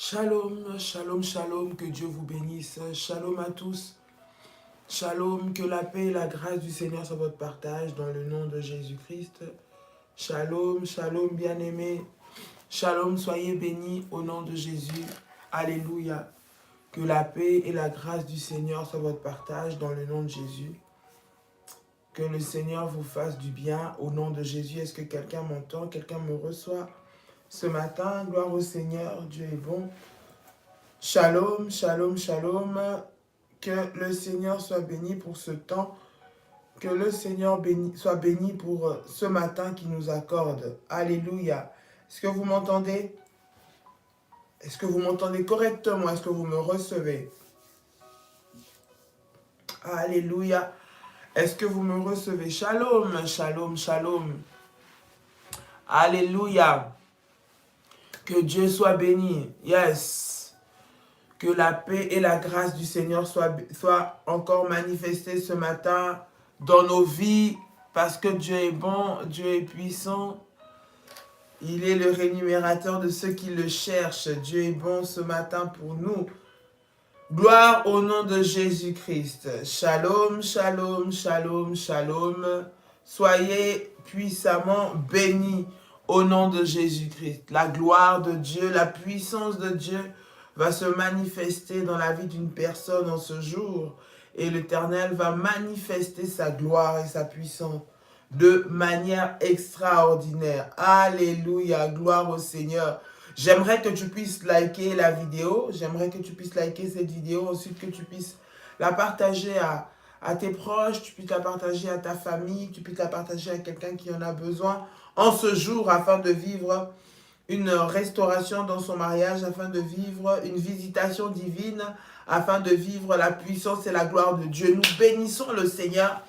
Shalom, shalom, shalom, que Dieu vous bénisse. Shalom à tous. Shalom, que la paix et la grâce du Seigneur soient votre partage dans le nom de Jésus-Christ. Shalom, shalom, bien-aimés. Shalom, soyez bénis au nom de Jésus. Alléluia. Que la paix et la grâce du Seigneur soient votre partage dans le nom de Jésus. Que le Seigneur vous fasse du bien au nom de Jésus. Est-ce que quelqu'un m'entend? Quelqu'un me reçoit? Ce matin, gloire au Seigneur, Dieu est bon. Shalom, shalom, shalom. Que le Seigneur soit béni pour ce temps. Que le Seigneur soit béni pour ce matin qu'il nous accorde. Alléluia. Est-ce que vous m'entendez? Est-ce que vous m'entendez correctement? Est-ce que vous me recevez? Alléluia. Est-ce que vous me recevez? Shalom, shalom, shalom. Alléluia. Que Dieu soit béni. Yes. Que la paix et la grâce du Seigneur soient encore manifestées ce matin dans nos vies. Parce que Dieu est bon, Dieu est puissant. Il est le rémunérateur de ceux qui le cherchent. Dieu est bon ce matin pour nous. Gloire au nom de Jésus-Christ. Shalom, shalom, shalom, shalom. Soyez puissamment bénis au nom de Jésus-Christ. La gloire de Dieu, la puissance de Dieu va se manifester dans la vie d'une personne en ce jour. Et l'Éternel va manifester sa gloire et sa puissance de manière extraordinaire. Alléluia, gloire au Seigneur. J'aimerais que tu puisses liker la vidéo. J'aimerais que tu puisses liker cette vidéo. Ensuite, que tu puisses la partager à tes proches. Tu puisses la partager à ta famille. Tu puisses la partager à quelqu'un qui en a besoin en ce jour afin de vivre une restauration dans son mariage, afin de vivre une visitation divine, afin de vivre la puissance et la gloire de Dieu. Nous bénissons le Seigneur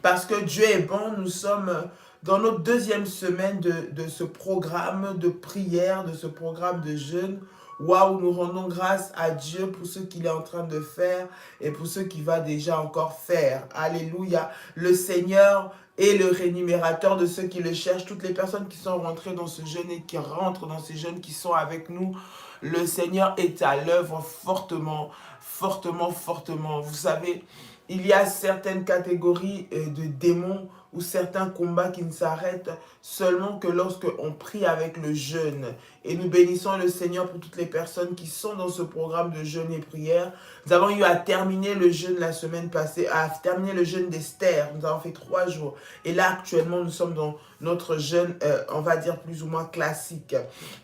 parce que Dieu est bon. Nous sommes dans notre deuxième semaine de ce programme de prière, de ce programme de jeûne. Waouh, nous rendons grâce à Dieu pour ce qu'il est en train de faire et pour ce qu'il va déjà encore faire. Alléluia. Le Seigneur est le rémunérateur de ceux qui le cherchent. Toutes les personnes qui sont rentrées dans ce jeûne et qui rentrent dans ces jeûnes, qui sont avec nous, le Seigneur est à l'œuvre fortement, fortement, fortement. Vous savez, il y a certaines catégories de démons ou certains combats qui ne s'arrêtent seulement que lorsque on prie avec le jeûne. Et nous bénissons le Seigneur pour toutes les personnes qui sont dans ce programme de jeûne et prière. Nous avons eu à terminer le jeûne la semaine passée, à terminer le jeûne d'Esther. Nous avons fait 3 jours. Et là, actuellement, nous sommes dans notre jeûne, on va dire plus ou moins classique.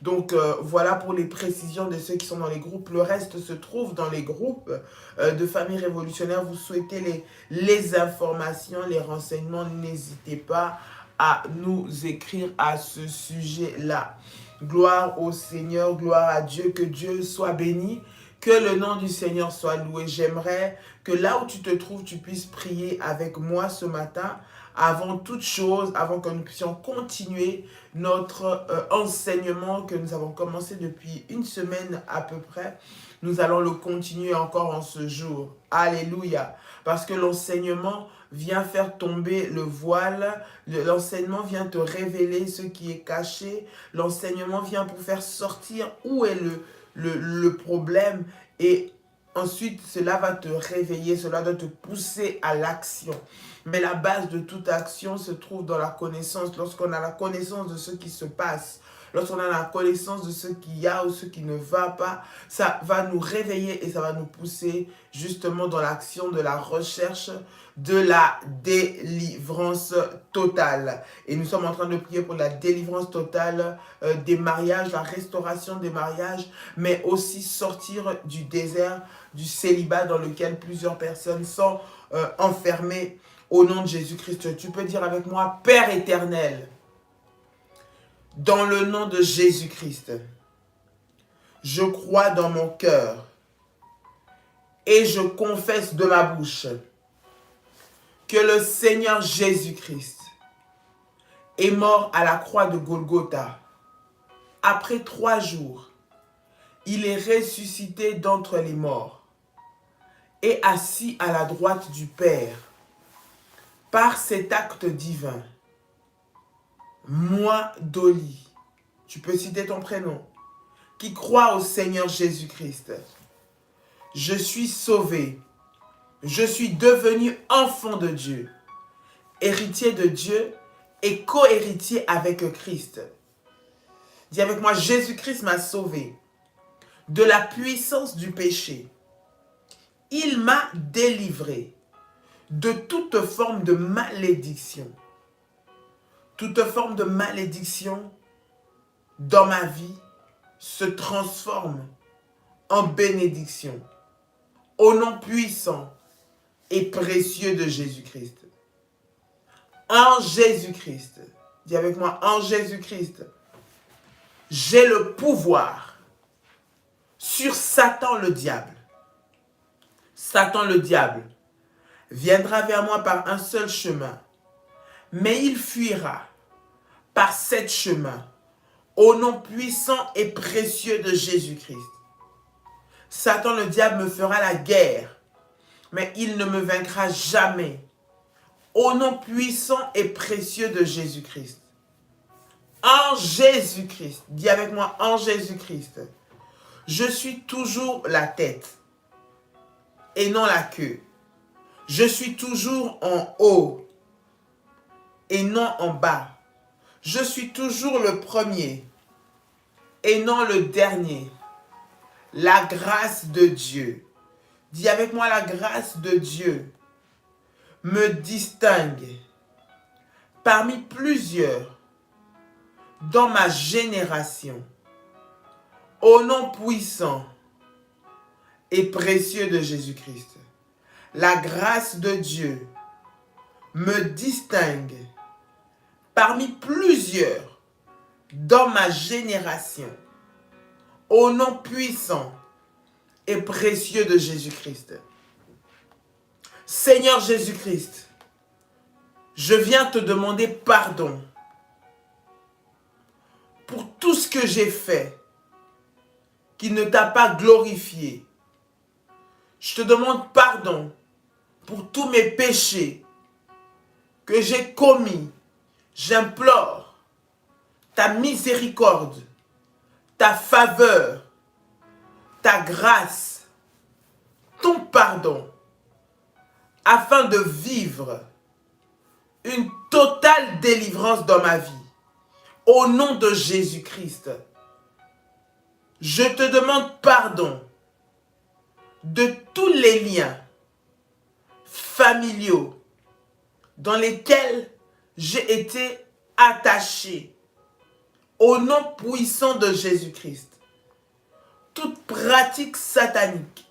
Donc, voilà pour les précisions de ceux qui sont dans les groupes. Le reste se trouve dans les groupes de Famille Révolutionnaire. Vous souhaitez les informations, les renseignements, n'hésitez pas à nous écrire à ce sujet-là. Gloire au Seigneur, gloire à Dieu, que Dieu soit béni, que le nom du Seigneur soit loué. J'aimerais que là où tu te trouves, tu puisses prier avec moi ce matin. Avant toute chose, avant que nous puissions continuer notre enseignement que nous avons commencé depuis une semaine à peu près, nous allons le continuer encore en ce jour. Alléluia. Parce que l'enseignement vient faire tomber le voile, l'enseignement vient te révéler ce qui est caché, l'enseignement vient pour faire sortir où est le problème et ensuite cela va te réveiller, cela doit te pousser à l'action. Mais la base de toute action se trouve dans la connaissance. Lorsqu'on a la connaissance de ce qui se passe, lorsqu'on a la connaissance de ce qu'il y a ou ce qui ne va pas, ça va nous réveiller et ça va nous pousser justement dans l'action de la recherche de la délivrance totale. Et nous sommes en train de prier pour la délivrance totale des mariages, la restauration des mariages, mais aussi sortir du désert, du célibat dans lequel plusieurs personnes sont enfermées. Au nom de Jésus-Christ, tu peux dire avec moi, Père éternel, dans le nom de Jésus-Christ, je crois dans mon cœur et je confesse de ma bouche que le Seigneur Jésus-Christ est mort à la croix de Golgotha. Après 3 jours, il est ressuscité d'entre les morts et assis à la droite du Père. Par cet acte divin, moi, Dolly, tu peux citer ton prénom, qui croit au Seigneur Jésus-Christ. Je suis sauvé. Je suis devenu enfant de Dieu, héritier de Dieu et co-héritier avec Christ. Dis avec moi, Jésus-Christ m'a sauvé de la puissance du péché. Il m'a délivré de toute forme de malédiction. Toute forme de malédiction dans ma vie se transforme en bénédiction. Au nom puissant et précieux de Jésus-Christ. En Jésus-Christ, dis avec moi, en Jésus-Christ, j'ai le pouvoir sur Satan le diable. Satan le diable viendra vers moi par un seul chemin, mais il fuira par 7 chemins, au nom puissant et précieux de Jésus-Christ. Satan le diable me fera la guerre, mais il ne me vaincra jamais. Au nom puissant et précieux de Jésus-Christ. En Jésus-Christ, dis avec moi, en Jésus-Christ, je suis toujours la tête et non la queue. Je suis toujours en haut et non en bas. Je suis toujours le premier et non le dernier. La grâce de Dieu, dis avec moi, la grâce de Dieu me distingue parmi plusieurs dans ma génération. Au nom puissant et précieux de Jésus-Christ, la grâce de Dieu me distingue parmi plusieurs dans ma génération. Au nom puissant et précieux de Jésus-Christ. Seigneur Jésus-Christ, je viens te demander pardon pour tout ce que j'ai fait qui ne t'a pas glorifié. Je te demande pardon pour tous mes péchés que j'ai commis. J'implore ta miséricorde, ta faveur, ta grâce, ton pardon, afin de vivre une totale délivrance dans ma vie. Au nom de Jésus-Christ, je te demande pardon de tous les liens familiaux dans lesquels j'ai été attaché. Au nom puissant de Jésus-Christ, toute pratique satanique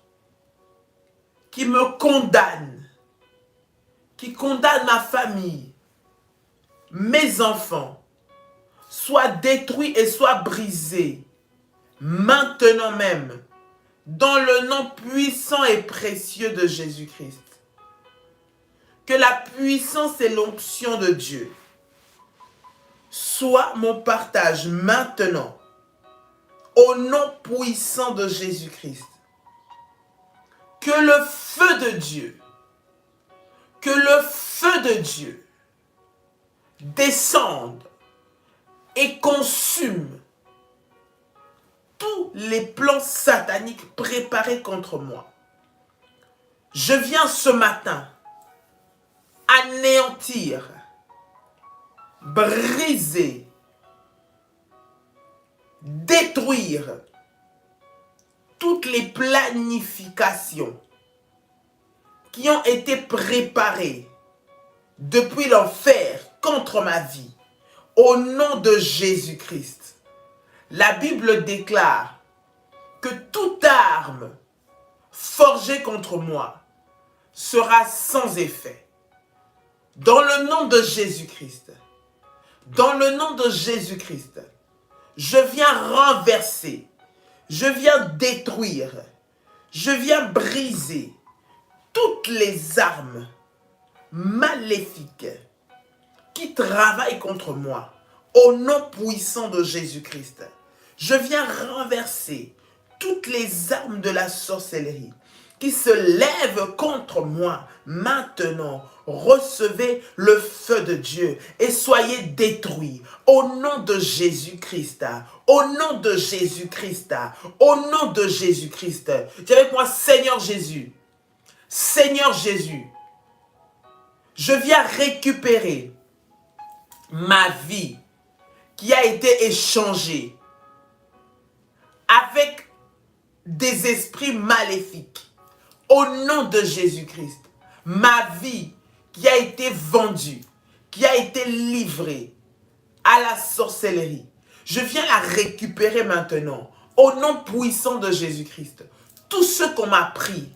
qui me condamne, qui condamne ma famille, mes enfants, soit détruit et soit brisé, maintenant même, dans le nom puissant et précieux de Jésus-Christ. Que la puissance et l'onction de Dieu soient mon partage maintenant, au nom puissant de Jésus-Christ. Que le feu de Dieu, que le feu de Dieu descende et consume tous les plans sataniques préparés contre moi. Je viens ce matin anéantir, briser, détruire toutes les planifications qui ont été préparées depuis l'enfer contre ma vie. Au nom de Jésus-Christ, la Bible déclare que toute arme forgée contre moi sera sans effet. Dans le nom de Jésus-Christ, dans le nom de Jésus-Christ, je viens renverser, je viens détruire, je viens briser toutes les armes maléfiques qui travaillent contre moi. Au nom puissant de Jésus-Christ, je viens renverser toutes les armes de la sorcellerie qui se lèvent contre moi maintenant. recevez le feu de Dieu et soyez détruits au nom de Jésus-Christ. Au nom de Jésus-Christ. Au nom de Jésus-Christ. Dis avec moi, Seigneur Jésus. Seigneur Jésus. Je viens récupérer ma vie qui a été échangée avec des esprits maléfiques. Au nom de Jésus-Christ. Ma vie qui a été vendue, qui a été livrée à la sorcellerie. Je viens la récupérer maintenant. Au nom puissant de Jésus-Christ. Tout ce qu'on m'a pris,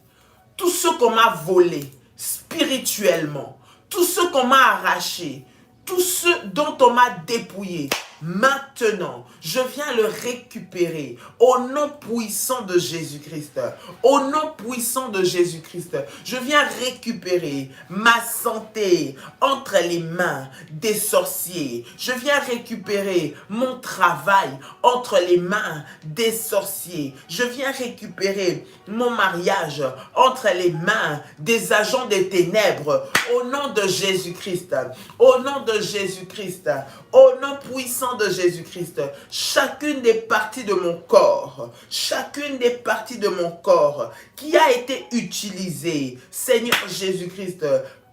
tout ce qu'on m'a volé spirituellement, tout ce qu'on m'a arraché, tout ce dont on m'a dépouillé, maintenant, je viens le récupérer au nom puissant de Jésus-Christ. Au nom puissant de Jésus-Christ, je viens récupérer ma santé entre les mains des sorciers. Je viens récupérer mon travail entre les mains des sorciers. Je viens récupérer mon mariage entre les mains des agents des ténèbres. Au nom de Jésus-Christ, au nom de Jésus-Christ, au nom puissant de Jésus-Christ, chacune des parties de mon corps, chacune des parties de mon corps qui a été utilisée, Seigneur Jésus-Christ,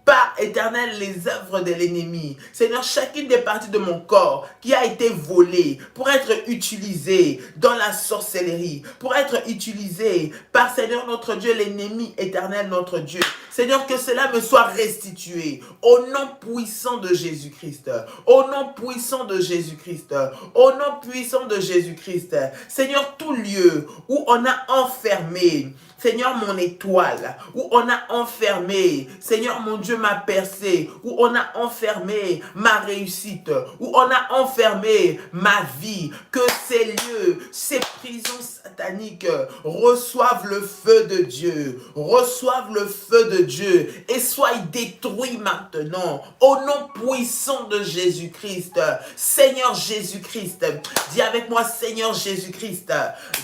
par éternel les œuvres de l'ennemi. Seigneur, chacune des parties de mon corps qui a été volée pour être utilisée dans la sorcellerie, pour être utilisée par Seigneur notre Dieu, l'ennemi éternel notre Dieu. Seigneur, que cela me soit restitué au nom puissant de Jésus-Christ. Au nom puissant de Jésus-Christ. Au nom puissant de Jésus-Christ. Seigneur, tout lieu où on a enfermé, Seigneur, mon étoile, où on a enfermé, Seigneur, mon Dieu, ma percée, où on a enfermé ma réussite, où on a enfermé ma vie, que ces lieux, ces prisons sataniques reçoivent le feu de Dieu, reçoivent le feu de Dieu et soient détruits maintenant, au nom puissant de Jésus-Christ. Seigneur Jésus-Christ, dis avec moi, Seigneur Jésus-Christ,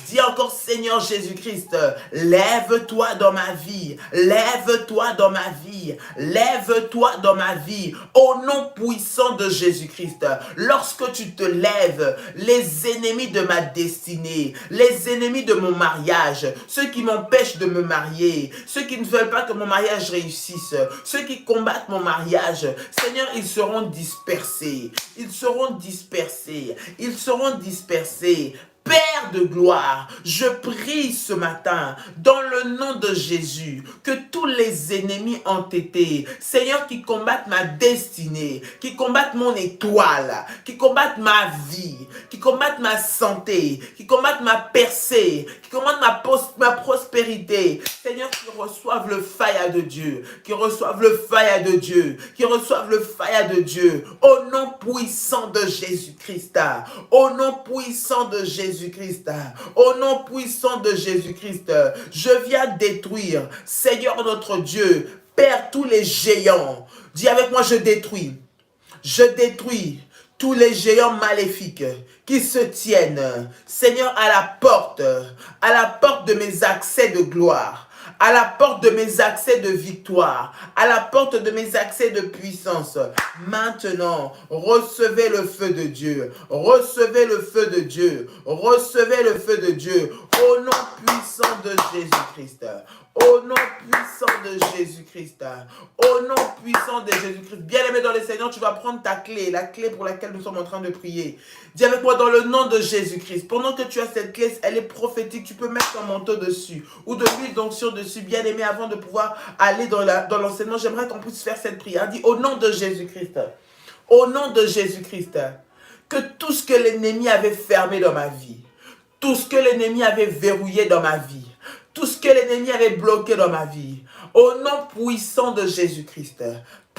dis encore, Seigneur Jésus-Christ, lève-toi dans ma vie, lève-toi dans ma vie, lève-toi dans ma vie, au nom puissant de Jésus-Christ. Lorsque tu te lèves, les ennemis de ma destinée, les ennemis de mon mariage, ceux qui m'empêchent de me marier, ceux qui ne veulent pas que mon mariage réussisse, ceux qui combattent mon mariage, Seigneur, ils seront dispersés, ils seront dispersés, ils seront dispersés. Père de gloire, je prie ce matin dans le nom de Jésus que tous les ennemis entêtés, Seigneur, qui combattent ma destinée, qui combattent mon étoile, qui combattent ma vie, qui combattent ma santé, qui combattent ma percée, qui combattent ma prospérité, Seigneur, qui reçoivent le fire de Dieu, qui reçoivent le fire de Dieu, qui reçoivent le fire de Dieu, au nom puissant de Jésus-Christ, au nom puissant de Jésus-Christ, au nom puissant de Jésus-Christ, je viens détruire, Seigneur notre Dieu, Père, tous les géants. Dis avec moi, je détruis tous les géants maléfiques qui se tiennent, Seigneur, à la porte de mes accès de gloire, à la porte de mes accès de victoire, à la porte de mes accès de puissance. Maintenant, recevez le feu de Dieu, recevez le feu de Dieu, recevez le feu de Dieu, au nom puissant de Jésus-Christ. Au nom puissant de Jésus-Christ. Au nom puissant de Jésus-Christ. Bien-aimé dans le Seigneur, tu vas prendre ta clé, la clé pour laquelle nous sommes en train de prier. Dis avec moi, dans le nom de Jésus-Christ. Pendant que tu as cette clé, elle est prophétique. Tu peux mettre ton manteau dessus ou de l'huile d'onction dessus. Bien-aimé, avant de pouvoir aller dans l'enseignement, j'aimerais qu'on puisse faire cette prière. Dis au nom de Jésus-Christ. Au nom de Jésus-Christ. Que tout ce que l'ennemi avait fermé dans ma vie, tout ce que l'ennemi avait verrouillé dans ma vie, tout ce que l'ennemi avait bloqué dans ma vie, au nom puissant de Jésus-Christ,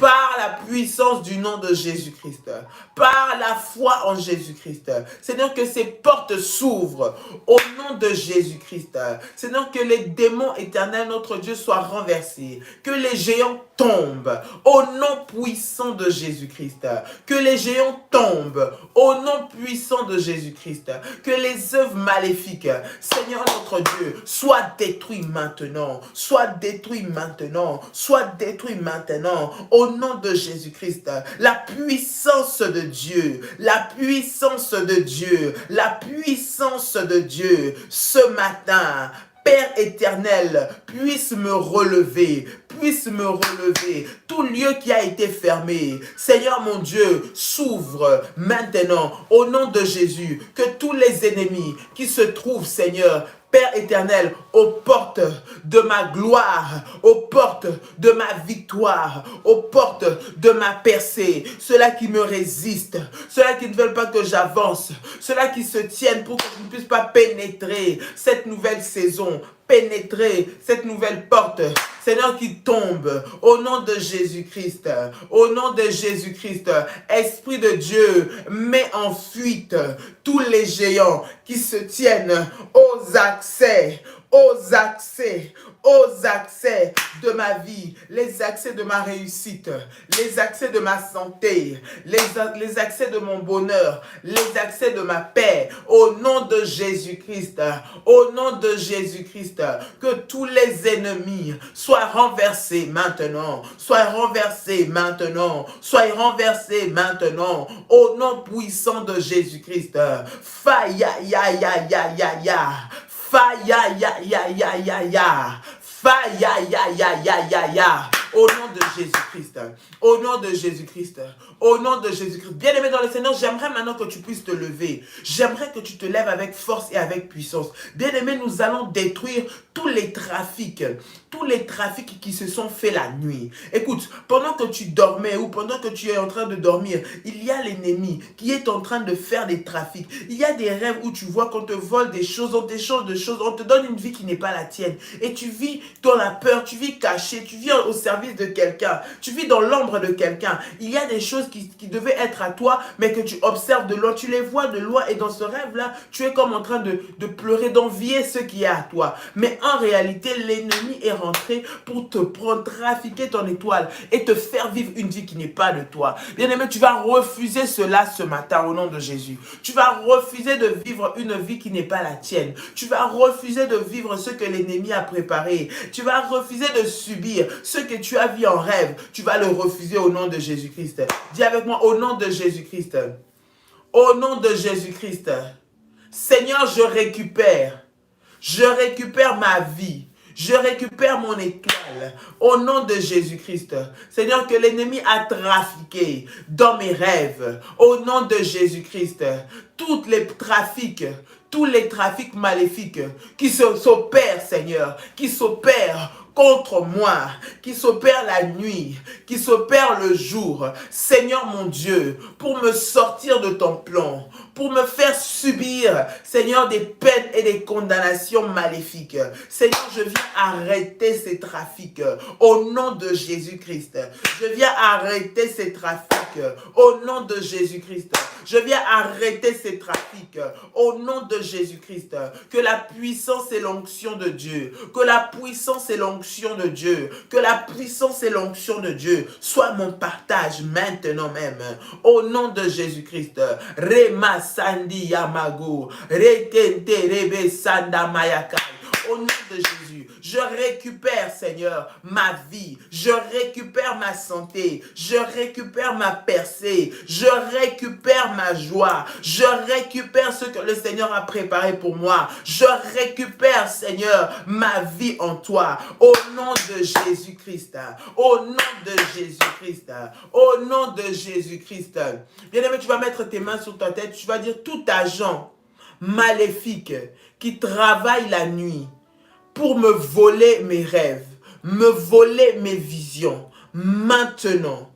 par la puissance du nom de Jésus-Christ, par la foi en Jésus-Christ. Seigneur, que ces portes s'ouvrent au nom de Jésus-Christ. Seigneur, que les démons éternels, notre Dieu, soient renversés, que les géants tombent au nom puissant de Jésus-Christ, que les géants tombent au nom puissant de Jésus-Christ, que les œuvres maléfiques, Seigneur notre Dieu, soient détruites maintenant, soient détruites maintenant, soient détruites maintenant, au nom de Jésus-Christ. La puissance de Dieu, la puissance de Dieu, la puissance de Dieu, ce matin, Père éternel, puisse me relever, tout lieu qui a été fermé. Seigneur mon Dieu, s'ouvre maintenant au nom de Jésus, que tous les ennemis qui se trouvent, Seigneur, Père éternel, aux portes de ma gloire, aux portes de ma victoire, aux portes de ma percée, ceux-là qui me résistent, ceux-là qui ne veulent pas que j'avance, ceux-là qui se tiennent pour que je ne puisse pas pénétrer cette nouvelle saison, pénétrer cette nouvelle porte, Seigneur, qui tombe au nom de Jésus-Christ, au nom de Jésus-Christ. Esprit de Dieu, mets en fuite tous les géants qui se tiennent aux accès de ma vie, les accès de ma réussite, les accès de ma santé, les accès de mon bonheur, les accès de ma paix, au nom de Jésus-Christ, au nom de Jésus-Christ, que tous les ennemis soient renversés maintenant, soient renversés maintenant, soient renversés maintenant, au nom puissant de Jésus-Christ. Faya ya ya ya ya ya. Faya ya ya ya ya ya. Faya ya ya ya ya ya. Au nom de Jésus-Christ, au nom de Jésus-Christ, au nom de Jésus-Christ. Bien-aimé dans le Seigneur, j'aimerais maintenant que tu puisses te lever. J'aimerais que tu te lèves avec force et avec puissance. Bien-aimé, nous allons détruire tous les trafics qui se sont faits la nuit. Écoute, pendant que tu dormais ou pendant que tu es en train de dormir, il y a l'ennemi qui est en train de faire des trafics. Il y a des rêves où tu vois qu'on te vole des choses, on t'échange de choses, on te donne une vie qui n'est pas la tienne. Et tu vis dans la peur, tu vis caché, tu vis au service de quelqu'un, tu vis dans l'ombre de quelqu'un. Il y a des choses qui devaient être à toi, mais que tu observes de loin, tu les vois de loin, et dans ce rêve-là, tu es comme en train de pleurer, d'envier ce qui est à toi. Mais en réalité, l'ennemi est rentré pour te prendre, trafiquer ton étoile et te faire vivre une vie qui n'est pas de toi. Bien-aimé, tu vas refuser cela ce matin au nom de Jésus. Tu vas refuser de vivre une vie qui n'est pas la tienne. Tu vas refuser de vivre ce que l'ennemi a préparé. Tu vas refuser de subir ce que tu as vu en rêve. Tu vas le refuser au nom de Jésus-Christ. Dis avec moi, au nom de Jésus-Christ. Au nom de Jésus-Christ. Seigneur, je récupère ma vie. Je récupère mon étoile au nom de Jésus-Christ. Seigneur, que l'ennemi a trafiqué dans mes rêves, au nom de Jésus-Christ. Tous les trafics maléfiques qui s'opèrent, Seigneur, qui s'opèrent contre moi, qui s'opère la nuit, qui s'opère le jour. Seigneur mon Dieu, pour me sortir de ton plan, pour me faire subir, Seigneur, des peines et des condamnations maléfiques. Seigneur, je viens arrêter ces trafics au nom de Jésus-Christ. Je viens arrêter ces trafics au nom de Jésus-Christ. Je viens arrêter ces trafics au nom de Jésus-Christ. Que la puissance et l'onction de Dieu, que la puissance et l'onction de Dieu, que la puissance et l'onction de Dieu soit mon partage maintenant même. Au nom de Jésus-Christ. Rema Sandi Yamago, Rekente Rebe Sanda Mayakai. Au nom de Jésus, je récupère, Seigneur, ma vie. Je récupère ma santé. Je récupère ma percée. Je récupère ma joie. Je récupère ce que le Seigneur a préparé pour moi. Je récupère, Seigneur, ma vie en toi. Au nom de Jésus-Christ. Au nom de Jésus-Christ. Au nom de Jésus-Christ. Bien-aimé, tu vas mettre tes mains sur ta tête. Tu vas dire tout agent maléfique qui travaille la nuit pour me voler mes rêves, me voler mes visions. Maintenant,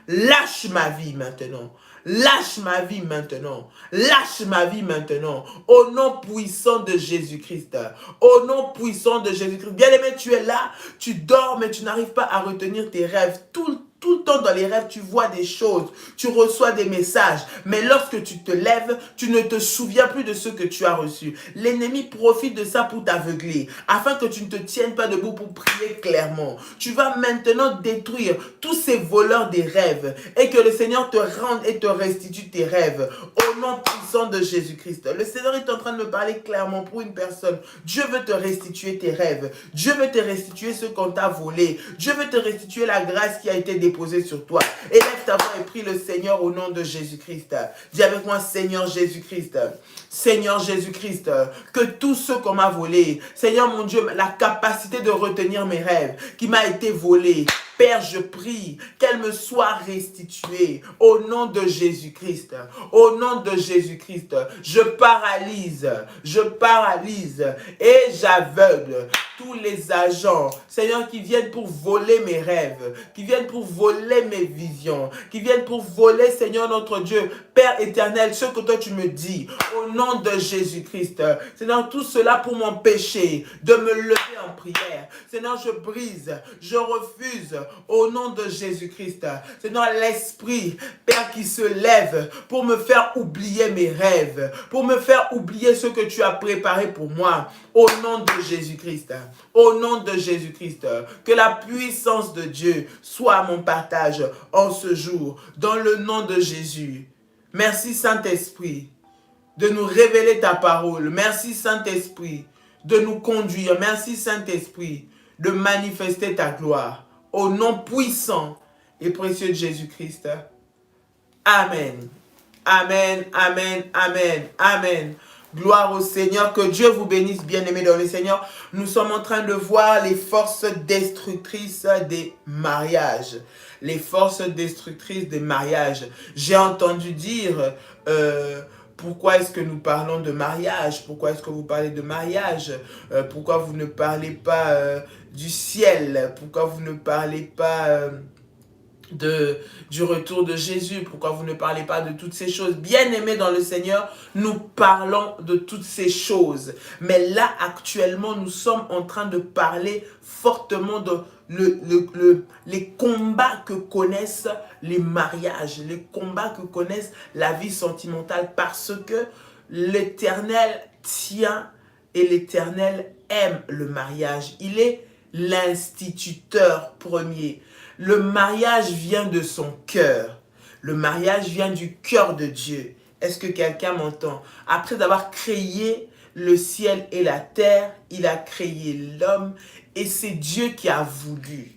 lâche ma vie maintenant. Lâche ma vie maintenant. Lâche ma vie maintenant. Au nom puissant de Jésus-Christ. Au nom puissant de Jésus-Christ. Bien-aimé, tu es là, tu dors, mais tu n'arrives pas à retenir tes rêves. Tout le temps dans les rêves, tu vois des choses, tu reçois des messages. Mais lorsque tu te lèves, tu ne te souviens plus de ce que tu as reçu. L'ennemi profite de ça pour t'aveugler, afin que tu ne te tiennes pas debout pour prier clairement. Tu vas maintenant détruire tous ces voleurs des rêves et que le Seigneur te rende et te restitue tes rêves. Au nom puissant de Jésus-Christ. Le Seigneur est en train de me parler clairement pour une personne. Dieu veut te restituer tes rêves. Dieu veut te restituer ce qu'on t'a volé. Dieu veut te restituer la grâce qui a été déposée sur toi. Élève ta voix et prie le Seigneur au nom de Jésus-Christ. Dis avec moi, Seigneur Jésus-Christ. Seigneur Jésus-Christ, que tout ce qu'on m'a volé, Seigneur mon Dieu, la capacité de retenir mes rêves qui m'a été volée, Père, je prie qu'elle me soit restituée au nom de Jésus-Christ. Au nom de Jésus-Christ, je paralyse et j'aveugle tous les agents, Seigneur, qui viennent pour voler mes rêves, qui viennent pour voler mes visions, qui viennent pour voler, Seigneur notre Dieu, Père éternel, ce que toi tu me dis, au nom de Jésus-Christ. Seigneur, tout cela pour m'empêcher de me lever en prière. Seigneur, je brise, je refuse au nom de Jésus-Christ. Seigneur, l'esprit, Père, qui se lève pour me faire oublier mes rêves, pour me faire oublier ce que tu as préparé pour moi, au nom de Jésus-Christ. Au nom de Jésus-Christ, que la puissance de Dieu soit mon partage en ce jour, dans le nom de Jésus. Merci Saint-Esprit de nous révéler ta parole. Merci Saint-Esprit de nous conduire. Merci Saint-Esprit de manifester ta gloire. Au nom puissant et précieux de Jésus-Christ. Amen. Amen, amen, amen, amen. Gloire au Seigneur, que Dieu vous bénisse, bien-aimés dans le Seigneur. Nous sommes en train de voir les forces destructrices des mariages. Les forces destructrices des mariages. J'ai entendu dire, pourquoi est-ce que nous parlons de mariage? Pourquoi est-ce que vous parlez de mariage? Pourquoi vous ne parlez pas du ciel? Pourquoi vous ne parlez pas du retour de Jésus? Pourquoi vous ne parlez pas de toutes ces choses? Bien-aimés dans le Seigneur, nous parlons de toutes ces choses. Mais là, actuellement, nous sommes en train de parler fortement de les combats que connaissent les mariages, les combats que connaissent la vie sentimentale, parce que l'Éternel tient et l'Éternel aime le mariage. Il est l'instituteur premier. Le mariage vient de son cœur. Le mariage vient du cœur de Dieu. Est-ce que quelqu'un m'entend? Après avoir créé le ciel et la terre, il a créé l'homme et c'est Dieu qui a voulu.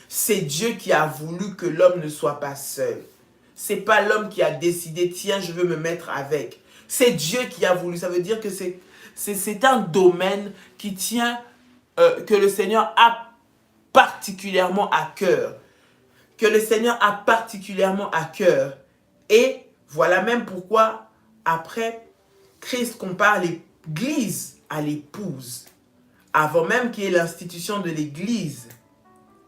C'est Dieu qui a voulu que l'homme ne soit pas seul. C'est pas l'homme qui a décidé, tiens, je veux me mettre avec. C'est Dieu qui a voulu. Ça veut dire que c'est un domaine qui tient, que le Seigneur a particulièrement à cœur. Que le Seigneur a particulièrement à cœur. Et voilà même pourquoi, après, Christ compare l'Église à l'épouse. Avant même qu'il y ait l'institution de l'Église,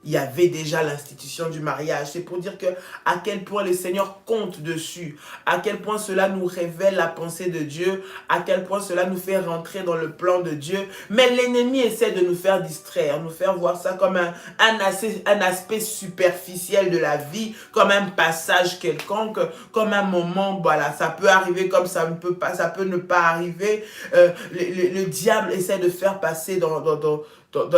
il y avait déjà l'institution du mariage. C'est pour dire à quel point le Seigneur compte dessus, à quel point cela nous révèle la pensée de Dieu, à quel point cela nous fait rentrer dans le plan de Dieu. Mais l'ennemi essaie de nous faire distraire, nous faire voir ça comme un aspect superficiel de la vie, comme un passage quelconque, comme un moment, voilà, ça peut arriver comme ça ne peut pas, ça peut ne pas arriver. Le diable essaie de faire passer dans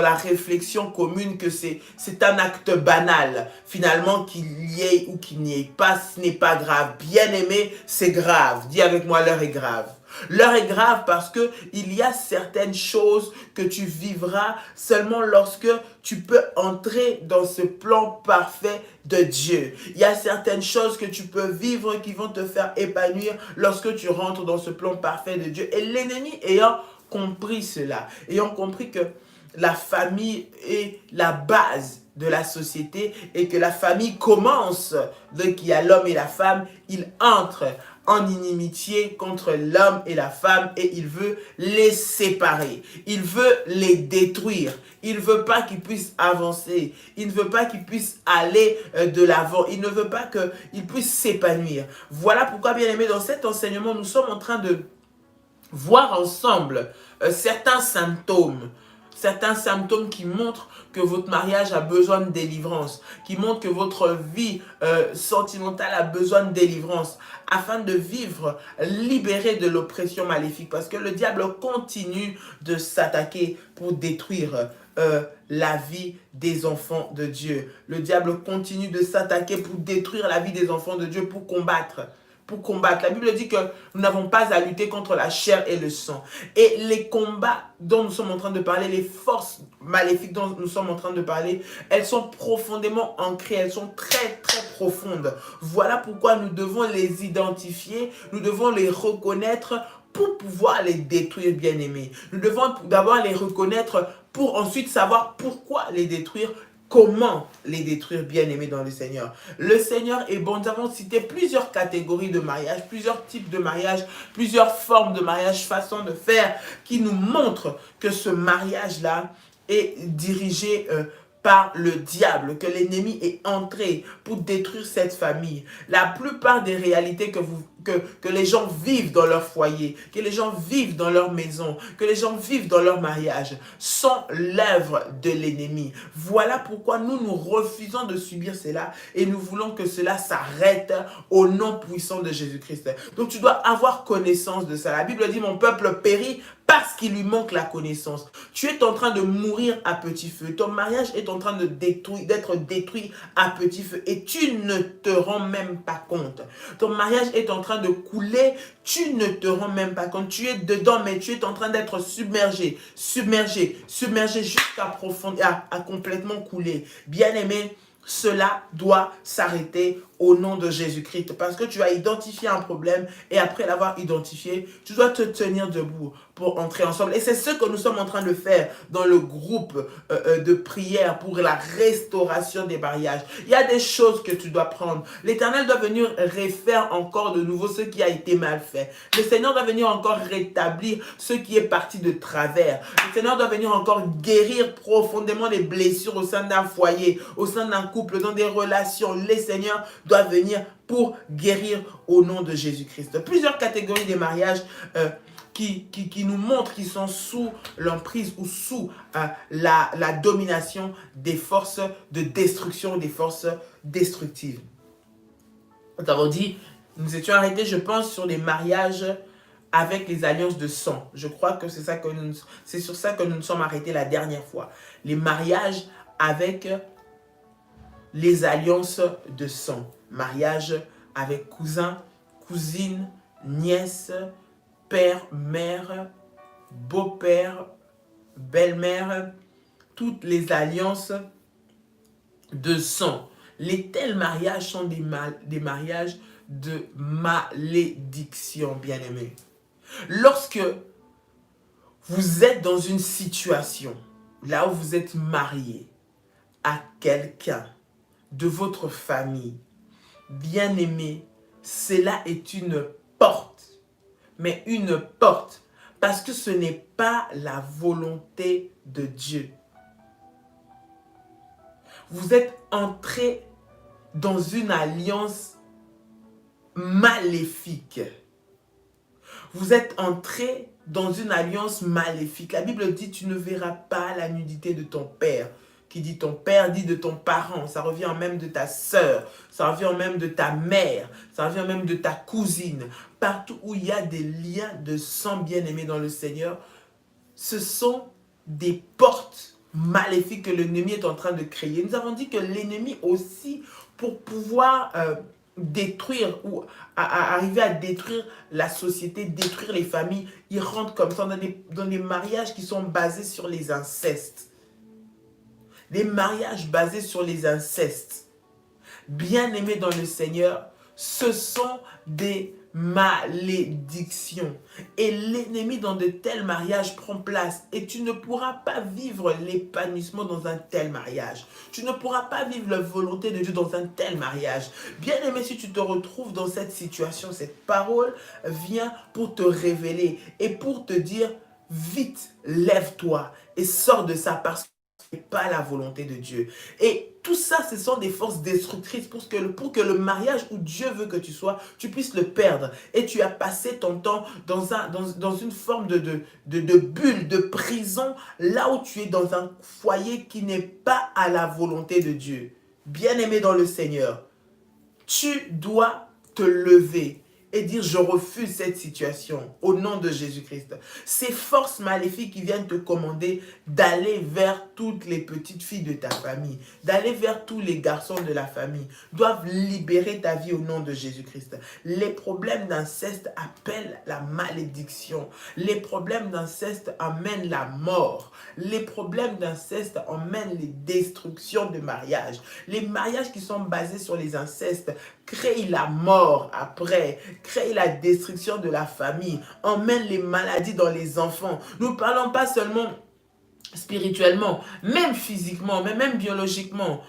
la réflexion commune que c'est un acte banal. Finalement, qu'il y ait ou qu'il n'y ait pas, ce n'est pas grave. Bien aimé, c'est grave. Dis avec moi, l'heure est grave. L'heure est grave parce que il y a certaines choses que tu vivras seulement lorsque tu peux entrer dans ce plan parfait de Dieu. Il y a certaines choses que tu peux vivre qui vont te faire épanouir lorsque tu rentres dans ce plan parfait de Dieu. Et l'ennemi ayant compris cela, ayant compris que la famille est la base de la société et que la famille commence, donc il y a l'homme et la femme, ils entrent en inimitié contre l'homme et la femme et il veut les séparer. Il veut les détruire. Il ne veut pas qu'ils puissent avancer. Il ne veut pas qu'ils puissent aller de l'avant. Il ne veut pas qu'ils puissent s'épanouir. Voilà pourquoi, bien aimé, dans cet enseignement, nous sommes en train de voir ensemble certains symptômes qui montrent que votre mariage a besoin de délivrance, qui montrent que votre vie sentimentale a besoin de délivrance, afin de vivre libéré de l'oppression maléfique. Parce que le diable continue de s'attaquer pour détruire la vie des enfants de Dieu. Le diable continue de s'attaquer pour détruire la vie des enfants de Dieu, pour combattre. La Bible dit que nous n'avons pas à lutter contre la chair et le sang. Et les combats dont nous sommes en train de parler, les forces maléfiques dont nous sommes en train de parler, elles sont profondément ancrées, elles sont très très profondes. Voilà pourquoi nous devons les identifier, nous devons les reconnaître pour pouvoir les détruire, bien-aimés. Nous devons d'abord les reconnaître pour ensuite savoir pourquoi les détruire. Comment les détruire, bien-aimés dans le Seigneur. Le Seigneur est bon. Nous avons cité plusieurs catégories de mariage, plusieurs types de mariage, plusieurs formes de mariage, façons de faire qui nous montrent que ce mariage-là est dirigé par le diable, que l'ennemi est entré pour détruire cette famille. La plupart des réalités que les gens vivent dans leur foyer, que les gens vivent dans leur maison, que les gens vivent dans leur mariage, sont l'œuvre de l'ennemi. Voilà pourquoi nous refusons de subir cela et nous voulons que cela s'arrête au nom puissant de Jésus-Christ. Donc tu dois avoir connaissance de ça. La Bible dit, mon peuple périt parce qu'il lui manque la connaissance. Tu es en train de mourir à petit feu. Ton mariage est en train d'être détruit à petit feu et tu ne te rends même pas compte. Ton mariage est en train de couler, tu ne te rends même pas compte. Tu es dedans, mais tu es en train d'être submergé jusqu'à à complètement couler. Bien-aimé, cela doit s'arrêter au nom de Jésus-Christ. Parce que tu as identifié un problème et après l'avoir identifié, tu dois te tenir debout pour entrer ensemble. Et c'est ce que nous sommes en train de faire dans le groupe de prière pour la restauration des mariages. Il y a des choses que tu dois prendre. L'Éternel doit venir refaire encore de nouveau ce qui a été mal fait. Le Seigneur doit venir encore rétablir ce qui est parti de travers. Le Seigneur doit venir encore guérir profondément les blessures au sein d'un foyer, au sein d'un couple, dans des relations. Le Seigneur doit venir pour guérir au nom de Jésus-Christ. Plusieurs catégories de mariages qui nous montrent qu'ils sont sous l'emprise ou sous la domination des forces de destruction, des forces destructives. Nous avons dit, nous étions arrêtés, je pense, sur les mariages avec les alliances de sang. Je crois que c'est sur ça que nous nous sommes arrêtés la dernière fois. Les mariages avec les alliances de sang. Mariage avec cousin, cousine, nièce, père, mère, beau-père, belle-mère, toutes les alliances de sang. Les tels mariages sont des mariages de malédiction, bien-aimés. Lorsque vous êtes dans une situation, là où vous êtes marié à quelqu'un de votre famille, bien-aimé, cela est une porte. Mais une porte, parce que ce n'est pas la volonté de Dieu. Vous êtes entré dans une alliance maléfique. Vous êtes entré dans une alliance maléfique. La Bible dit, tu ne verras pas la nudité de ton père. Qui dit ton père, dit de ton parent. Ça revient même de ta sœur. Ça revient même de ta mère. Ça revient même de ta cousine. Partout où il y a des liens de sang bien-aimés dans le Seigneur, ce sont des portes maléfiques que l'ennemi est en train de créer. Nous avons dit que l'ennemi aussi, pour pouvoir détruire ou arriver à détruire la société, détruire les familles, il rentre comme ça dans des mariages qui sont basés sur les incestes. Des mariages basés sur les incestes. Bien-aimés dans le Seigneur, ce sont des malédiction. Et l'ennemi dans de tels mariages prend place. Et tu ne pourras pas vivre l'épanouissement dans un tel mariage. Tu ne pourras pas vivre la volonté de Dieu dans un tel mariage. Bien aimé, si tu te retrouves dans cette situation, cette parole vient pour te révéler et pour te dire, vite, lève-toi et sors de ça parce que ce n'est pas la volonté de Dieu. Et tout ça, ce sont des forces destructrices pour que le mariage où Dieu veut que tu sois, tu puisses le perdre. Et tu as passé ton temps dans une forme de bulle, de prison, là où tu es dans un foyer qui n'est pas à la volonté de Dieu. Bien-aimé dans le Seigneur, tu dois te lever et dire, je refuse cette situation au nom de Jésus-Christ. Ces forces maléfiques qui viennent te commander d'aller vers toutes les petites filles de ta famille, d'aller vers tous les garçons de la famille, doivent libérer ta vie au nom de Jésus-Christ. Les problèmes d'inceste appellent la malédiction. Les problèmes d'inceste amènent la mort. Les problèmes d'inceste amènent les destructions de mariages. Les mariages qui sont basés sur les incestes créent la mort après, créent la destruction de la famille, emmènent les maladies dans les enfants. Nous ne parlons pas seulement spirituellement, même physiquement, mais même biologiquement.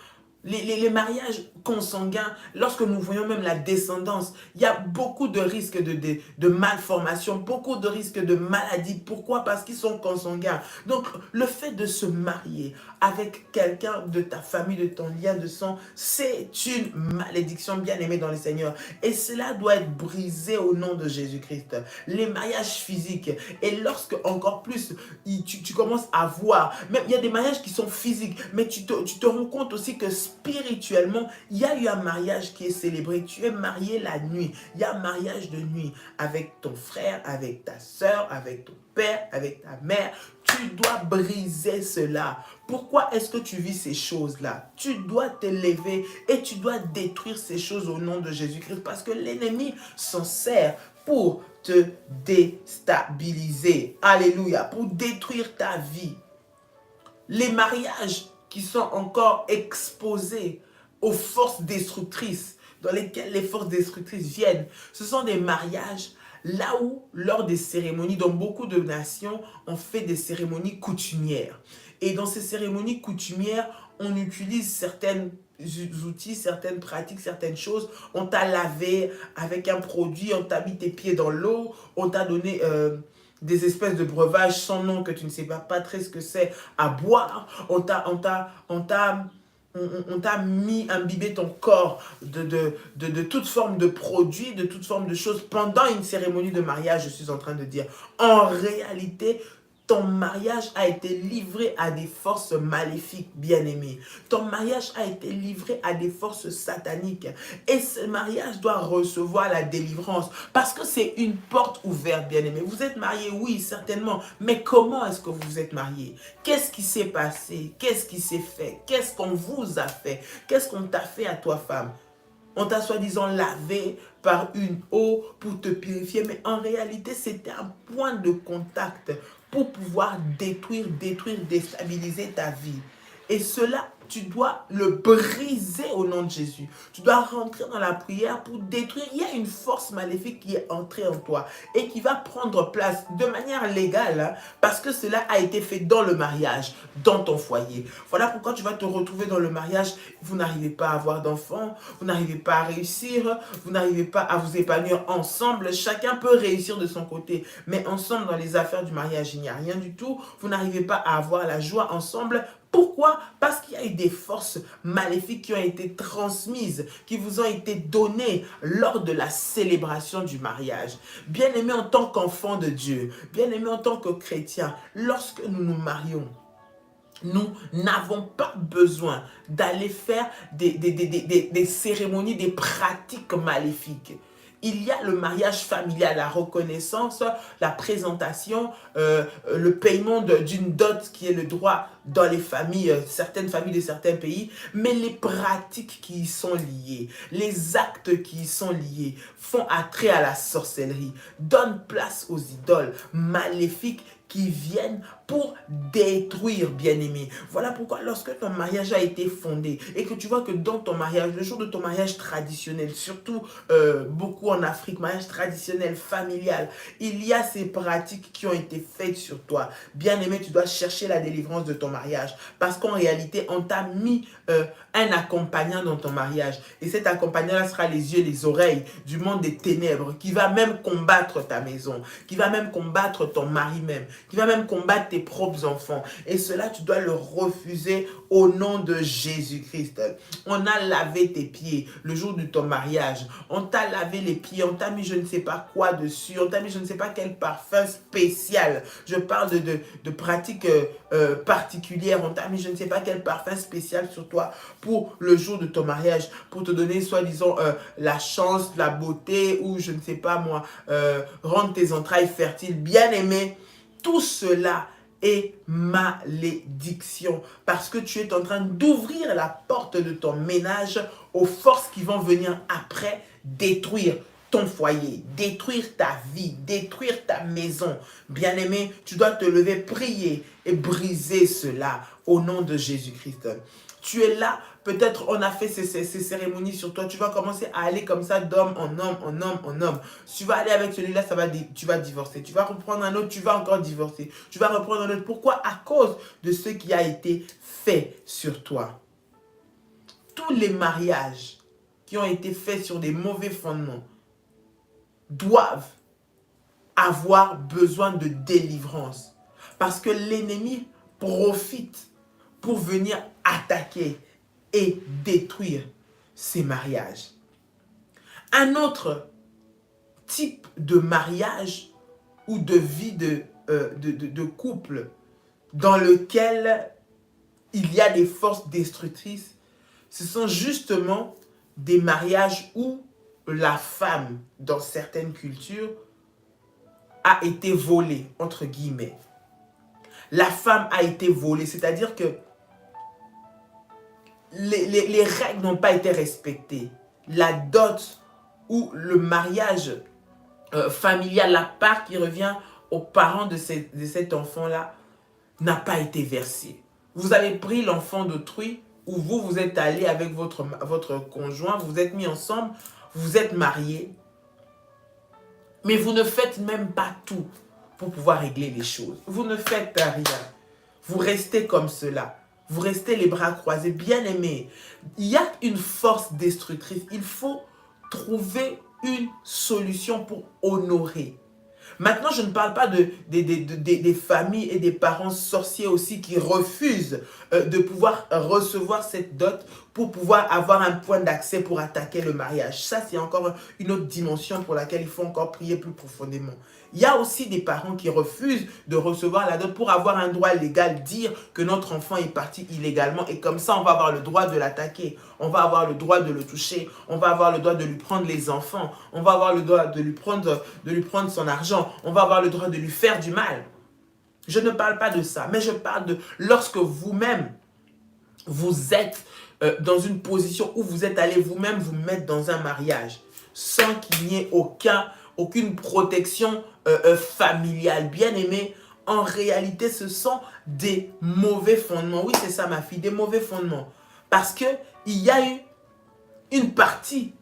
Les mariages consanguins, lorsque nous voyons même la descendance, il y a beaucoup de risques de malformation, beaucoup de risques de maladies. Pourquoi? Parce qu'ils sont consanguins. Donc, le fait de se marier avec quelqu'un de ta famille, de ton lien de sang, c'est une malédiction bien aimée dans le Seigneur. Et cela doit être brisé au nom de Jésus-Christ. Les mariages physiques, et lorsque encore plus, tu commences à voir, même il y a des mariages qui sont physiques, mais tu te rends compte aussi que spirituellement, il y a eu un mariage qui est célébré. Tu es marié la nuit. Il y a un mariage de nuit avec ton frère, avec ta soeur, avec ton père, avec ta mère. Tu dois briser cela. Pourquoi est-ce que tu vis ces choses-là? Tu dois te lever et tu dois détruire ces choses au nom de Jésus-Christ parce que l'ennemi s'en sert pour te déstabiliser. Alléluia. Pour détruire ta vie. Les mariages qui sont encore exposés aux forces destructrices, dans lesquelles les forces destructrices viennent. Ce sont des mariages là où, lors des cérémonies, dans beaucoup de nations, on fait des cérémonies coutumières. Et dans ces cérémonies coutumières, on utilise certains outils, certaines pratiques, certaines choses. On t'a lavé avec un produit, on t'a mis tes pieds dans l'eau, on t'a donné des espèces de breuvages sans nom que tu ne sais pas très ce que c'est à boire. On t'a mis, imbibé ton corps de toute forme de produits, de toute forme de choses pendant une cérémonie de mariage, je suis en train de dire. En réalité, ton mariage a été livré à des forces maléfiques, bien-aimés. Ton mariage a été livré à des forces sataniques. Et ce mariage doit recevoir la délivrance. Parce que c'est une porte ouverte, bien-aimés. Vous êtes mariés, oui, certainement. Mais comment est-ce que vous êtes mariés? Qu'est-ce qui s'est passé? Qu'est-ce qui s'est fait? Qu'est-ce qu'on vous a fait? Qu'est-ce qu'on t'a fait à toi, femme? On t'a soi-disant lavé par une eau pour te purifier. Mais en réalité, c'était un point de contact pour pouvoir détruire, déstabiliser ta vie. Et cela, tu dois le briser au nom de Jésus. Tu dois rentrer dans la prière pour détruire. Il y a une force maléfique qui est entrée en toi et qui va prendre place de manière légale, hein, parce que cela a été fait dans le mariage, dans ton foyer. Voilà pourquoi tu vas te retrouver dans le mariage. Vous n'arrivez pas à avoir d'enfants, vous n'arrivez pas à réussir, vous n'arrivez pas à vous épanouir ensemble. Chacun peut réussir de son côté, mais ensemble dans les affaires du mariage, il n'y a rien du tout. Vous n'arrivez pas à avoir la joie ensemble. Pourquoi? Parce qu'il y a eu des forces maléfiques qui ont été transmises, qui vous ont été données lors de la célébration du mariage. Bien-aimés en tant qu'enfants de Dieu, bien-aimés en tant que chrétiens, lorsque nous nous marions, nous n'avons pas besoin d'aller faire des cérémonies, des pratiques maléfiques. Il y a le mariage familial, la reconnaissance, la présentation, le paiement d'une dot qui est le droit dans les familles, certaines familles de certains pays, mais les pratiques qui y sont liées, les actes qui y sont liés font attrait à la sorcellerie, donnent place aux idoles maléfiques qui viennent pour détruire, bien-aimé. Voilà pourquoi lorsque ton mariage a été fondé et que tu vois que dans ton mariage, le jour de ton mariage traditionnel, surtout beaucoup en Afrique, mariage traditionnel, familial, il y a ces pratiques qui ont été faites sur toi. Bien-aimé, tu dois chercher la délivrance de ton mariage parce qu'en réalité, on t'a mis un accompagnant dans ton mariage. Et cet accompagnant-là sera les yeux et les oreilles du monde des ténèbres qui va même combattre ta maison, qui va même combattre ton mari même, qui va même combattre tes propres enfants. Et cela, tu dois le refuser au nom de Jésus-Christ. On a lavé tes pieds le jour de ton mariage. On t'a lavé les pieds, on t'a mis je ne sais pas quoi dessus, on t'a mis je ne sais pas quel parfum spécial. Je parle de pratiques particulières. On t'a mis je ne sais pas quel parfum spécial sur toi pour le jour de ton mariage, pour te donner soi-disant la chance, la beauté ou je ne sais pas moi, rendre tes entrailles fertiles. Bien-aimé, tout cela est malédiction parce que tu es en train d'ouvrir la porte de ton ménage aux forces qui vont venir après détruire ton foyer, détruire ta vie, détruire ta maison. Bien-aimé, tu dois te lever, prier et briser cela au nom de Jésus-Christ. Tu es là, peut-être on a fait ces cérémonies sur toi, tu vas commencer à aller comme ça d'homme en homme, en homme, en homme. Tu vas aller avec celui-là, tu vas divorcer. Tu vas reprendre un autre, tu vas encore divorcer. Tu vas reprendre un autre. Pourquoi? À cause de ce qui a été fait sur toi. Tous les mariages qui ont été faits sur des mauvais fondements doivent avoir besoin de délivrance. Parce que l'ennemi profite pour venir attaquer et détruire ces mariages. Un autre type de mariage ou de vie de couple dans lequel il y a des forces destructrices, ce sont justement des mariages où la femme, dans certaines cultures, a été volée, entre guillemets. La femme a été volée, c'est-à-dire que les règles n'ont pas été respectées. La dot ou le mariage familial, la part qui revient aux parents de cet enfant-là, n'a pas été versée. Vous avez pris l'enfant d'autrui ou vous êtes allé avec votre conjoint, vous êtes mis ensemble, vous êtes mariés, mais vous ne faites même pas tout pour pouvoir régler les choses. Vous ne faites rien. Vous restez comme cela. Vous restez les bras croisés. Bien-aimés, il y a une force destructrice. Il faut trouver une solution pour honorer. Maintenant, je ne parle pas des familles et des parents sorciers aussi qui refusent de pouvoir recevoir cette dot pour pouvoir avoir un point d'accès pour attaquer le mariage. Ça, c'est encore une autre dimension pour laquelle il faut encore prier plus profondément. Il y a aussi des parents qui refusent de recevoir la dot pour avoir un droit légal, dire que notre enfant est parti illégalement et comme ça, on va avoir le droit de l'attaquer. On va avoir le droit de le toucher. On va avoir le droit de lui prendre les enfants. On va avoir le droit de lui prendre son argent. On va avoir le droit de lui faire du mal. Je ne parle pas de ça, mais je parle de lorsque vous-même, vous êtes dans une position où vous êtes allé vous-même vous mettre dans un mariage sans qu'il n'y ait aucune protection familiale. Bien aimé, en réalité, ce sont des mauvais fondements. Oui, c'est ça ma fille, des mauvais fondements. Parce qu'il y a eu une partie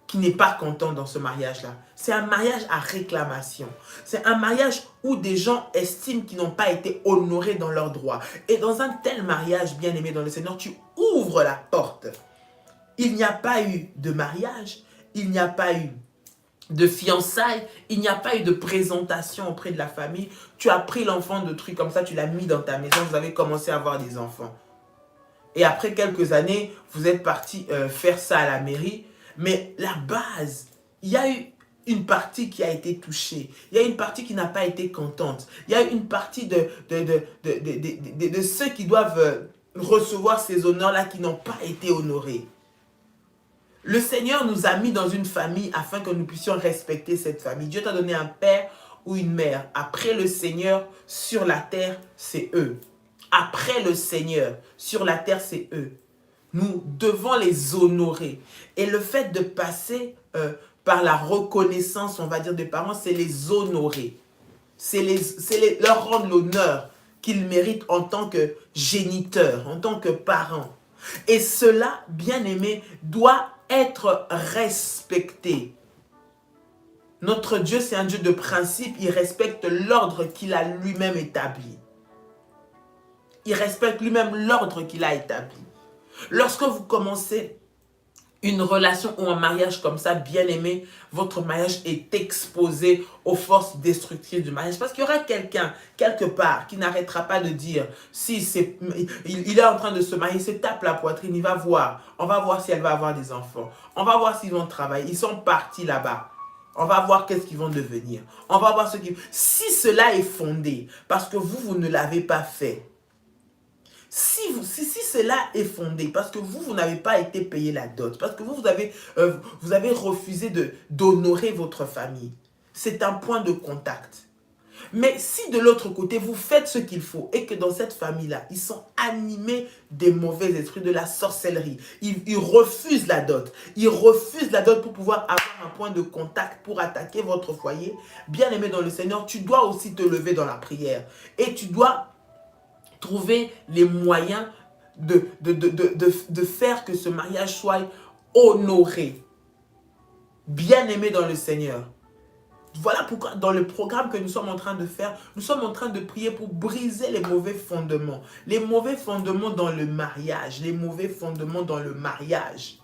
qui n'est pas contente dans ce mariage-là. C'est un mariage à réclamation. C'est un mariage où des gens estiment qu'ils n'ont pas été honorés dans leurs droits. Et dans un tel mariage, bien aimé dans le Seigneur, tu ouvres la porte. Il n'y a pas eu de mariage, il n'y a pas eu de fiançailles, il n'y a pas eu de présentation auprès de la famille. Tu as pris l'enfant de trucs comme ça, tu l'as mis dans ta maison, vous avez commencé à avoir des enfants. Et après quelques années, vous êtes parti faire ça à la mairie. Mais la base, il y a eu une partie qui a été touchée. Il y a une partie qui n'a pas été contente. Il y a une partie de ceux qui doivent recevoir ces honneurs-là qui n'ont pas été honorés. Le Seigneur nous a mis dans une famille afin que nous puissions respecter cette famille. Dieu t'a donné un père ou une mère. Après le Seigneur, sur la terre, c'est eux. Après le Seigneur, sur la terre, c'est eux. Nous devons les honorer. Et le fait de passer par la reconnaissance, on va dire, des parents, c'est les honorer. C'est leur rendre l'honneur qu'il mérite en tant que géniteur, en tant que parent. Et cela, bien-aimé, doit être respecté. Notre Dieu, c'est un Dieu de principe. Il respecte l'ordre qu'il a lui-même établi. Il respecte lui-même l'ordre qu'il a établi. Lorsque vous commencez une relation ou un mariage comme ça, bien aimé, votre mariage est exposé aux forces destructrices du mariage. Parce qu'il y aura quelqu'un, quelque part, qui n'arrêtera pas de dire, si il est en train de se marier, il se tape la poitrine, il va voir. On va voir si elle va avoir des enfants. On va voir s'ils vont travailler. Ils sont partis là-bas. On va voir qu'est-ce qu'ils vont devenir. On va voir ce qui... Si cela est fondé, parce que vous ne l'avez pas fait, si cela est fondé, parce que vous n'avez pas été payé la dot, parce que vous avez refusé d'honorer votre famille, c'est un point de contact. Mais si de l'autre côté, vous faites ce qu'il faut et que dans cette famille-là, ils sont animés des mauvais esprits, de la sorcellerie, ils refusent la dot. Ils refusent la dot pour pouvoir avoir un point de contact pour attaquer votre foyer. Bien aimé dans le Seigneur, tu dois aussi te lever dans la prière et tu dois trouver les moyens de faire que ce mariage soit honoré. Bien aimé dans le Seigneur. Voilà pourquoi dans le programme que nous sommes en train de faire, nous sommes en train de prier pour briser les mauvais fondements. Les mauvais fondements dans le mariage. Les mauvais fondements dans le mariage.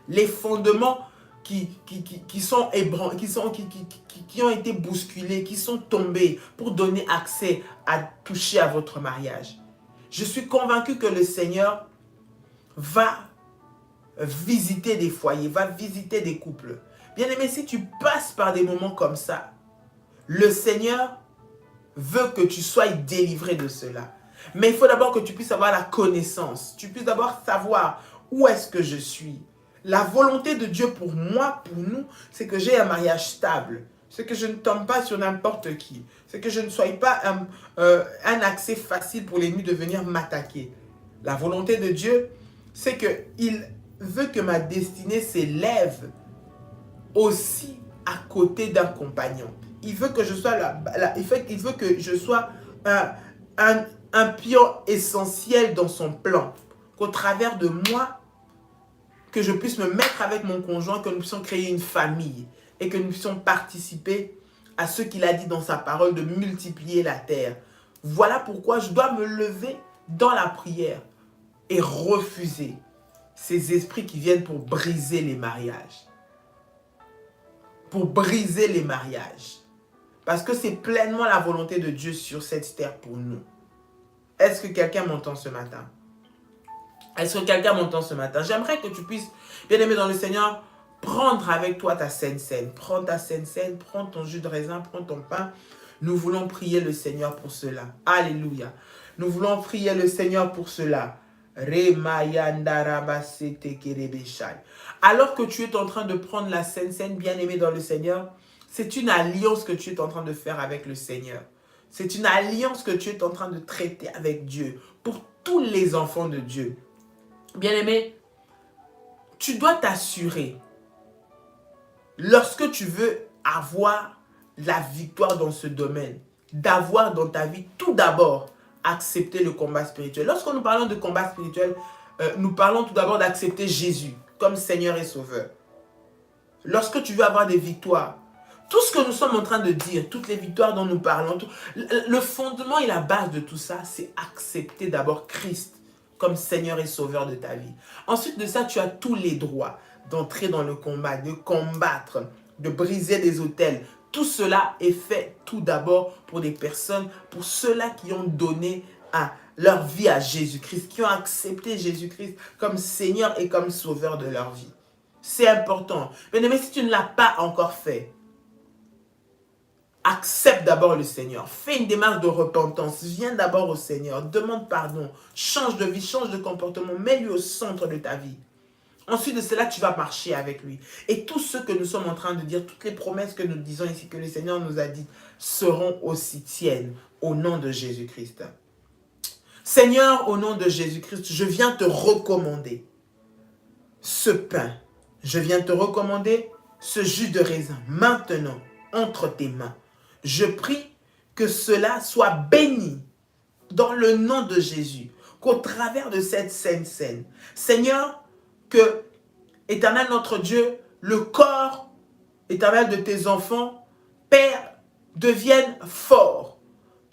Les fondements qui ont été bousculés, qui sont tombés pour donner accès à toucher à votre mariage. Je suis convaincu que le Seigneur va visiter des foyers, va visiter des couples. Bien-aimé, si tu passes par des moments comme ça, le Seigneur veut que tu sois délivré de cela. Mais il faut d'abord que tu puisses avoir la connaissance. Tu puisses d'abord savoir où est-ce que je suis. La volonté de Dieu pour moi, pour nous, c'est que j'ai un mariage stable. C'est que je ne tombe pas sur n'importe qui. C'est que je ne sois pas un accès facile pour l'ennemi de venir m'attaquer. La volonté de Dieu, c'est qu'il veut que ma destinée s'élève aussi à côté d'un compagnon. Il veut que je sois il veut que je sois un pion essentiel dans son plan. Qu'au travers de moi, que je puisse me mettre avec mon conjoint, que nous puissions créer une famille et que nous puissions participer à ce qu'il a dit dans sa parole de multiplier la terre. Voilà pourquoi je dois me lever dans la prière et refuser ces esprits qui viennent pour briser les mariages. Pour briser les mariages. Parce que c'est pleinement la volonté de Dieu sur cette terre pour nous. Est-ce que quelqu'un m'entend ce matin? Est-ce que quelqu'un m'entend ce matin? J'aimerais que tu puisses, bien aimé dans le Seigneur, prendre avec toi ta Sainte Seine. Prends ta Sainte Seine, prends ton jus de raisin, prends ton pain. Nous voulons prier le Seigneur pour cela. Alléluia. Nous voulons prier le Seigneur pour cela. Alors que tu es en train de prendre la Sainte Seine, bien aimé dans le Seigneur, c'est une alliance que tu es en train de faire avec le Seigneur. C'est une alliance que tu es en train de traiter avec Dieu pour tous les enfants de Dieu. Bien-aimé, tu dois t'assurer, lorsque tu veux avoir la victoire dans ce domaine, d'avoir dans ta vie tout d'abord accepter le combat spirituel. Lorsque nous parlons de combat spirituel, nous parlons tout d'abord d'accepter Jésus comme Seigneur et Sauveur. Lorsque tu veux avoir des victoires, tout ce que nous sommes en train de dire, toutes les victoires dont nous parlons, le fondement et la base de tout ça, c'est accepter d'abord Christ comme Seigneur et Sauveur de ta vie. Ensuite de ça, tu as tous les droits d'entrer dans le combat, de combattre, de briser des autels. Tout cela est fait tout d'abord pour des personnes, pour ceux-là qui ont donné leur vie à Jésus-Christ, qui ont accepté Jésus-Christ comme Seigneur et comme Sauveur de leur vie. C'est important. Mais si tu ne l'as pas encore fait, accepte d'abord le Seigneur. Fais une démarche de repentance. Viens d'abord au Seigneur. Demande pardon. Change de vie, change de comportement. Mets-lui au centre de ta vie. Ensuite de cela, tu vas marcher avec lui. Et tout ce que nous sommes en train de dire, toutes les promesses que nous disons ici, que le Seigneur nous a dites, seront aussi tiennes au nom de Jésus-Christ. Seigneur, au nom de Jésus-Christ, je viens te recommander ce pain. Je viens te recommander ce jus de raisin maintenant entre tes mains. Je prie que cela soit béni dans le nom de Jésus, qu'au travers de cette sainte scène, Seigneur, que, Éternel notre Dieu, le corps, Éternel, de tes enfants, Père, devienne fort,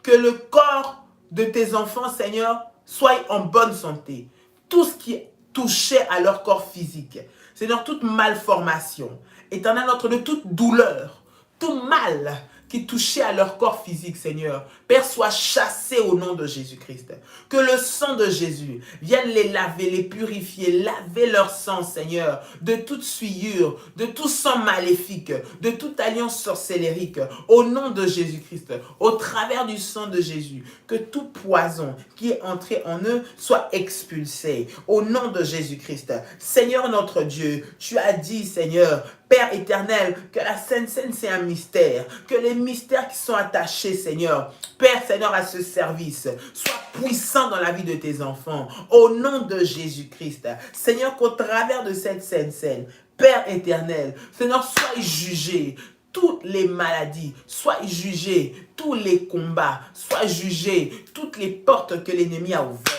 que le corps de tes enfants, Seigneur, soit en bonne santé. Tout ce qui touchait à leur corps physique, Seigneur, toute malformation, Éternel notre Dieu, toute douleur, tout mal qui touchait à leur corps physique, Seigneur, Père, soit chassé au nom de Jésus-Christ. Que le sang de Jésus vienne les laver, les purifier, laver leur sang, Seigneur, de toute souillure, de tout sang maléfique, de toute alliance sorcellérique, au nom de Jésus-Christ, au travers du sang de Jésus, que tout poison qui est entré en eux soit expulsé, au nom de Jésus-Christ. Seigneur notre Dieu, tu as dit, Seigneur, Père éternel, que la Sainte Seine, c'est un mystère, que les mystères qui sont attachés, Seigneur, Père, Seigneur, à ce service, soient puissants dans la vie de tes enfants, au nom de Jésus-Christ. Seigneur, qu'au travers de cette Sainte Seine, Père éternel, Seigneur, sois jugé toutes les maladies, sois jugé tous les combats, sois jugé toutes les portes que l'ennemi a ouvertes.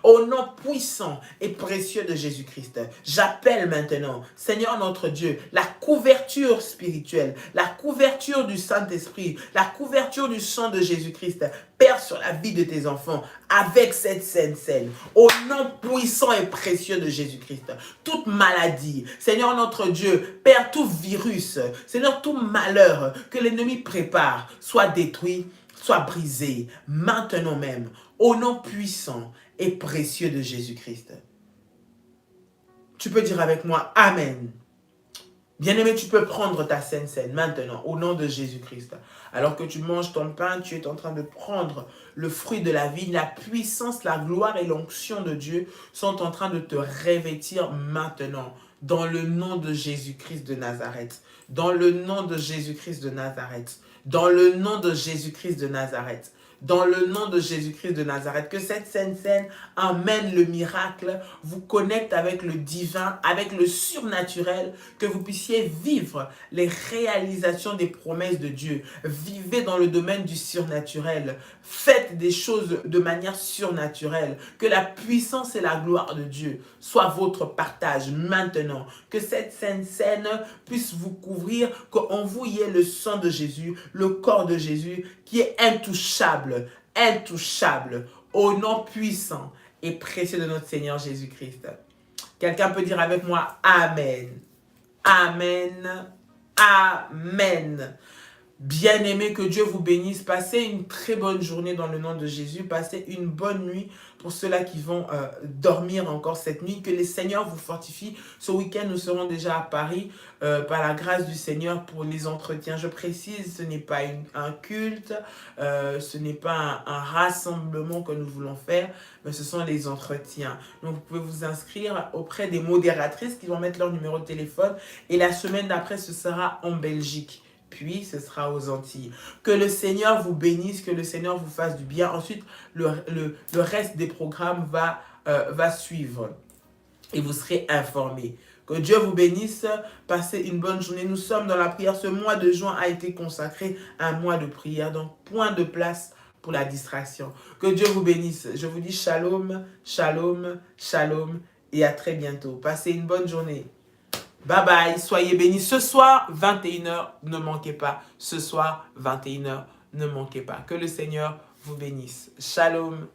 Au nom puissant et précieux de Jésus-Christ, j'appelle maintenant, Seigneur notre Dieu, la couverture spirituelle, la couverture du Saint-Esprit, la couverture du sang de Jésus-Christ, Père, sur la vie de tes enfants, avec cette sainte scène, au nom puissant et précieux de Jésus-Christ. Toute maladie, Seigneur notre Dieu, Père, tout virus, Seigneur, tout malheur que l'ennemi prépare, soit détruit, soit brisé, maintenant même, au nom puissant et précieux de Jésus-Christ. Tu peux dire avec moi, Amen. Bien-aimé, tu peux prendre ta sainte scène maintenant, au nom de Jésus-Christ. Alors que tu manges ton pain, tu es en train de prendre le fruit de la vie. La puissance, la gloire et l'onction de Dieu sont en train de te revêtir maintenant, dans le nom de Jésus-Christ de Nazareth. Dans le nom de Jésus-Christ de Nazareth. Dans le nom de Jésus-Christ de Nazareth. Dans le nom de Jésus-Christ de Nazareth, que cette sainte scène emmène le miracle, vous connecte avec le divin, avec le surnaturel, que vous puissiez vivre les réalisations des promesses de Dieu. Vivez dans le domaine du surnaturel. Faites des choses de manière surnaturelle. Que la puissance et la gloire de Dieu soient votre partage maintenant. Que cette sainte scène puisse vous couvrir, qu'en vous y ait le sang de Jésus, le corps de Jésus qui est intouchable, intouchable, au nom puissant et précieux de notre Seigneur Jésus-Christ. Quelqu'un peut dire avec moi Amen. Amen. Amen. Bien-aimés, que Dieu vous bénisse. Passez une très bonne journée dans le nom de Jésus. Passez une bonne nuit pour ceux-là qui vont dormir encore cette nuit. Que les Seigneurs vous fortifient. Ce week-end, nous serons déjà à Paris par la grâce du Seigneur pour les entretiens. Je précise, ce n'est pas un culte, ce n'est pas un rassemblement que nous voulons faire, mais ce sont les entretiens. Donc, vous pouvez vous inscrire auprès des modératrices qui vont mettre leur numéro de téléphone. Et la semaine d'après, ce sera en Belgique. Puis, ce sera aux Antilles. Que le Seigneur vous bénisse, que le Seigneur vous fasse du bien. Ensuite, le reste des programmes va suivre et vous serez informés. Que Dieu vous bénisse. Passez une bonne journée. Nous sommes dans la prière. Ce mois de juin a été consacré à un mois de prière. Donc, point de place pour la distraction. Que Dieu vous bénisse. Je vous dis shalom, shalom, shalom et à très bientôt. Passez une bonne journée. Bye bye, soyez bénis. Ce soir, 21h, ne manquez pas. Ce soir, 21h, ne manquez pas. Que le Seigneur vous bénisse. Shalom.